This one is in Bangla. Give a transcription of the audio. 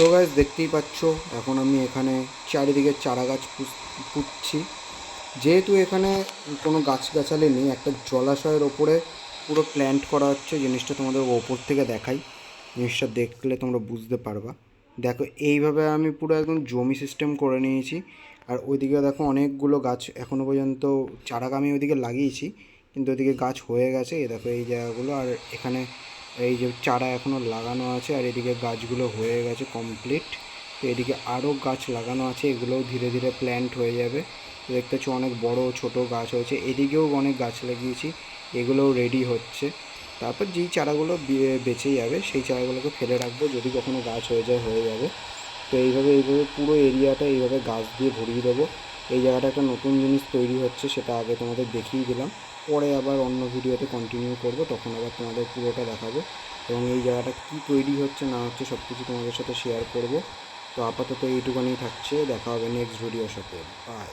তো গাছ দেখতেই পাচ্ছ এখন আমি এখানে চারিদিকে চারা গাছ পুঁতছি। যেহেতু এখানে কোনো গাছগাছালি নেই, একটা জলাশয়ের ওপরে পুরো প্ল্যান্ট করা হচ্ছে। জিনিসটা তোমাদের ওপর থেকে দেখাই, জিনিসটা দেখলে তোমরা বুঝতে পারবা। দেখো এইভাবে আমি পুরো একদম জমি সিস্টেম করে নিয়েছি। আর ওইদিকে দেখো অনেকগুলো গাছ এখনও পর্যন্ত চারা আমি ওইদিকে লাগিয়েছি, কিন্তু ওইদিকে গাছ হয়ে গেছে। এই দেখো এই জায়গাগুলো, আর এখানে এই যে চারা এখনও লাগানো আছে, আর এদিকে গাছগুলো হয়ে গেছে কমপ্লিট। তো এদিকে আরও গাছ লাগানো আছে, এগুলোও ধীরে ধীরে প্ল্যান্ট হয়ে যাবে। দেখতে পাচ্ছি অনেক বড় ছোট গাছ হয়েছে, এদিকেও অনেক গাছ লাগিয়েছি, এগুলোও রেডি হচ্ছে। তারপর যেই চারাগুলো বেঁচে যাবে সেই চারাগুলোকে ফেলে রাখবো, যদি কখনো গাছ হয়ে যাবে। তো এইভাবে পুরো এরিয়াটা এইভাবে গাছ দিয়ে ভরিয়ে দেবো। এই জায়গাটা একটা নতুন জিনিস তৈরি হচ্ছে, সেটা আগে তোমাদের দেখিয়ে দিলাম। পরে আবার অন্য ভিডিওতে কন্টিনিউ করব, তখন আবার তোমাদের পুরোটা দেখাবো এবং এই জায়গাটা কী তৈরি হচ্ছে না হচ্ছে সব কিছু তোমাদের সাথে শেয়ার করব। তো আপাতত এইটুকুনি থাকছে, দেখা হবে নেক্সট ভিডিওর সাথে। বাই।